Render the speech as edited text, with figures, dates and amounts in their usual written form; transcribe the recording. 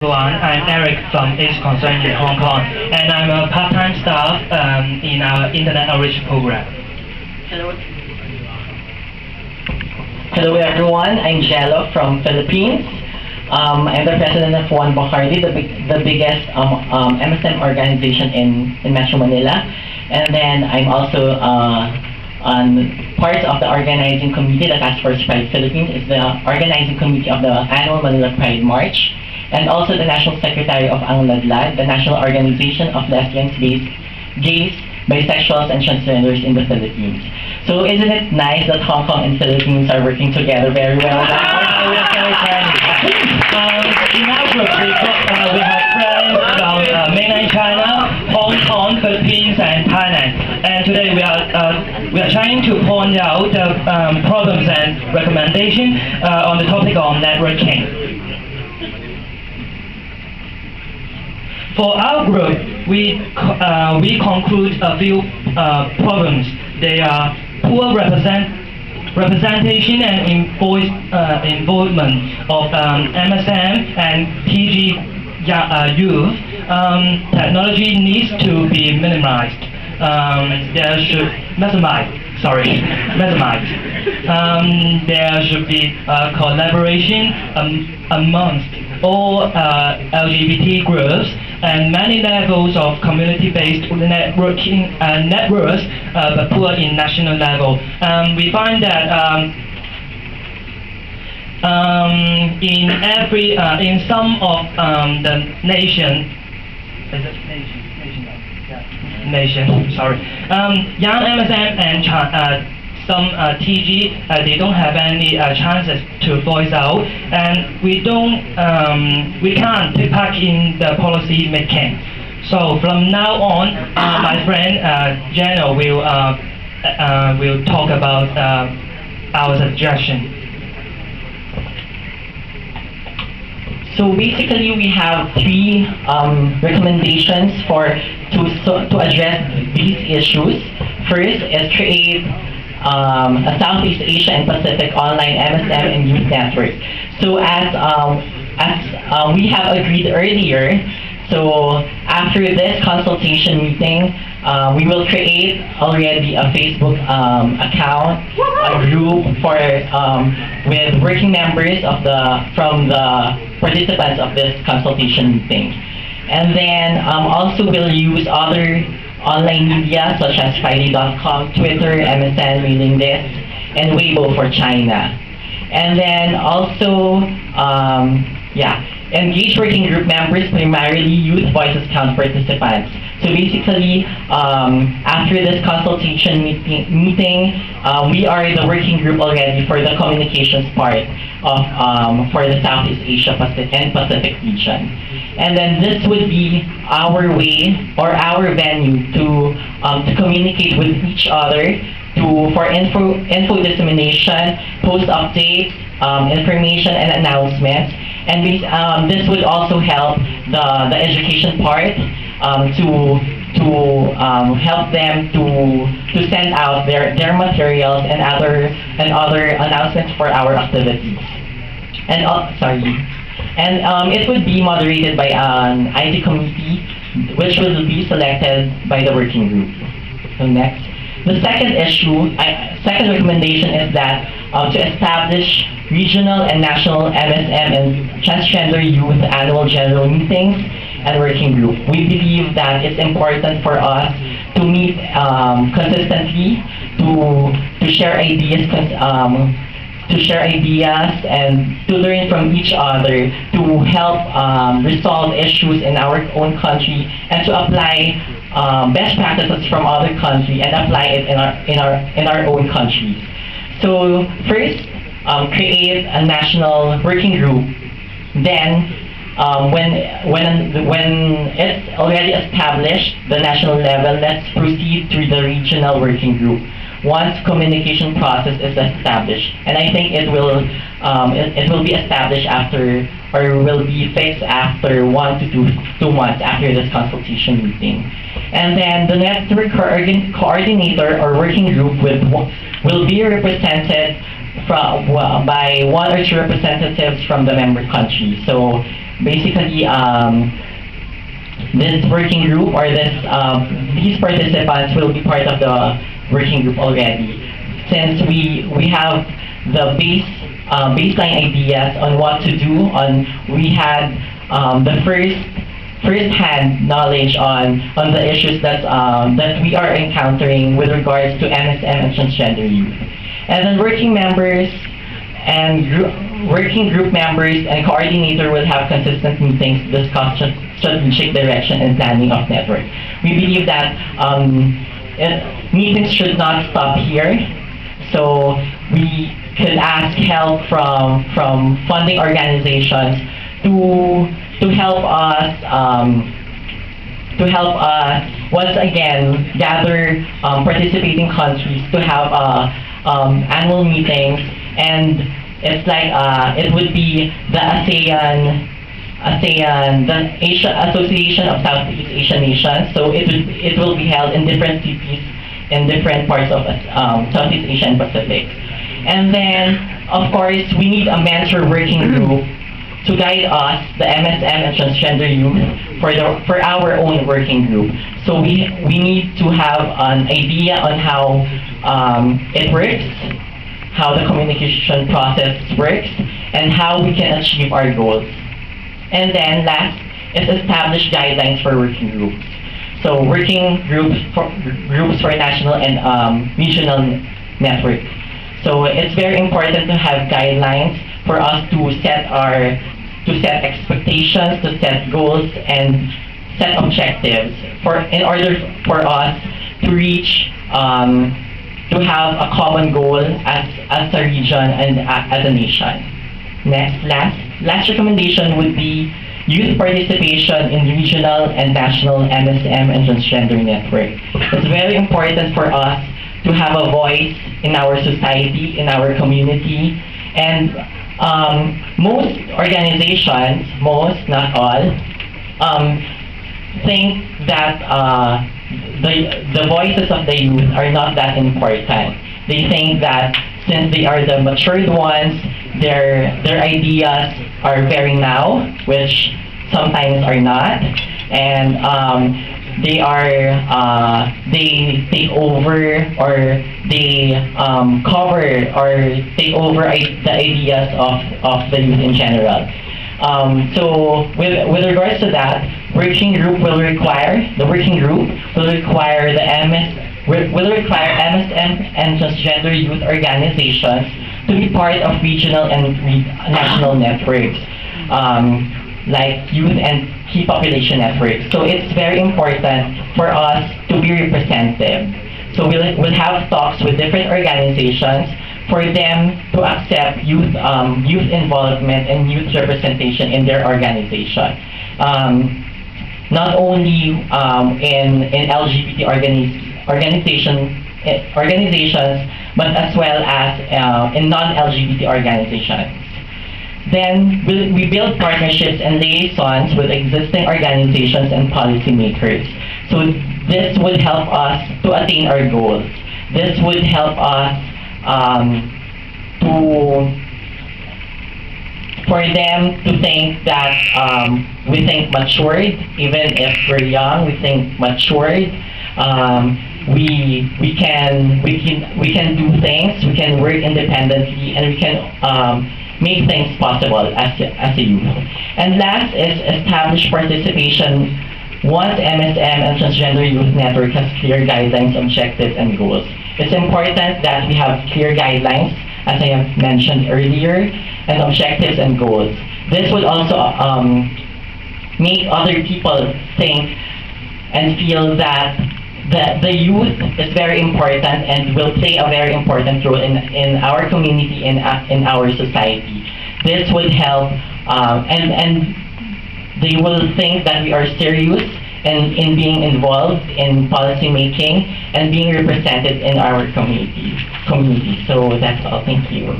Everyone, I'm Eric from Ace Consultation in Hong Kong, and I'm a part-time staff in our Internet Outreach program. Hello. Hello everyone, I'm Jello from Philippines. I'm the president of One Bacardi, the biggest MSM organization in Metro Manila. And then I'm also on part of the organizing committee, the Task Force Pride Philippines is the organizing committee of the annual Manila Pride March, and also the National Secretary of Ang Ladlad, the National Organization of Lesbians, Gays, Bisexuals, and Transgenders in the Philippines. So isn't it nice that Hong Kong and Philippines are working together very well? In our group, we have friends from mainland China, Hong Kong, Philippines, and Thailand. And today we are trying to point out the problems and recommendations on the topic of networking. For our group, we conclude a few problems. They are poor representation and involvement of MSM and PG youth. Technology needs to be minimized. There should there should be collaboration amongst all LGBT groups and many levels of community-based networking networks, but poor in national level. We find that in some of the young MSM and some TG, they don't have any chances to voice out, and we can't take part in the policy making. So from now on, my friend Jano will talk about our suggestion. So basically, we have three recommendations to address these issues. First is create a Southeast Asia and Pacific online MSM and youth network. So as we have agreed earlier, so after this consultation meeting, we will create already a Facebook account, a group for with working members from the participants of this consultation meeting, and then also we'll use other online media such as Friday.com, Twitter, MSN, mailing list, and Weibo for China. And then also, engage working group members, primarily Youth Voices Count participants. So basically, after this consultation meeting, we are the working group already for the communications part of for the Southeast Asia and Pacific region. And then this would be our way or our venue to communicate with each other, for info dissemination, post updates, information and announcements. And this would also help the education part to help them to send out their materials and other announcements for our activities. And it would be moderated by an IT committee, which will be selected by the working group. So next, the second recommendation is that to establish regional and national MSM and transgender youth annual general meetings and working group. We believe that it's important for us to meet consistently, to share ideas, and to learn from each other, to help resolve issues in our own country, and to apply best practices from other countries and apply it in our own countries. So first, create a national working group. Then, when it's already established, the national level, let's proceed to the regional working group once communication process is established. And I think it will be established after, or will be fixed after 1 to 2 months after this consultation meeting. And then the network coordinator or working group will be represented by 1 or 2 representatives from the member country. So basically, this working group or these participants will be part of the working group already, since we have the baseline ideas on what to do. We had the first-hand knowledge on the issues that we are encountering with regards to MSM and transgender youth. And then working group members and coordinator will have consistent meetings to discuss strategic direction and planning of network. We believe that meetings should not stop here, so we could ask help from funding organizations to help us once again gather participating countries to have annual meetings. And it's like it would be the the Association of Southeast Asian Nations. So it will be held in different cities in different parts of Southeast Asia and Pacific. And then, of course, we need a mentor working group to guide us, the MSM and transgender youth, for our own working group. So we need to have an idea on how it works, how the communication process works, and how we can achieve our goals. And then last is establish guidelines for working groups. So working groups for national and regional network. So it's very important to have guidelines for us to set expectations, to set goals, and set objectives in order for us to reach to have a common goal as a region and as a nation. Next, last recommendation would be youth participation in regional and national MSM and transgender network. It's very important for us to have a voice in our society, in our community, and most organizations, not all, think that the voices of the youth are not that important. They think that since they are the matured ones, their ideas are very now, which sometimes are not, and they take over or they cover or take over the ideas of the youth in general. So with regards to that, the working group will require MSM and transgender youth organizations to be part of regional and national networks, like youth and key population networks. So it's very important for us to be representative. So we'll have talks with different organizations for them to accept youth involvement and youth representation in their organization. Not only in LGBT organizations, but as well as in non-LGBT organizations. Then we build partnerships and liaisons with existing organizations and policymakers. So this would help us to attain our goals. This would help us for them to think that we think matured, even if we're young, we think matured. We can do things, we can work independently, and we can make things possible as a youth. And last is establish participation once MSM and Transgender Youth Network has clear guidelines, objectives, and goals. It's important that we have clear guidelines, as I have mentioned earlier, and objectives and goals. This would also make other people think and feel that the youth is very important and will play a very important role in our community and in our society. This would help, and they will think that we are serious in being involved in policy making and being represented in our community. So that's all. Thank you.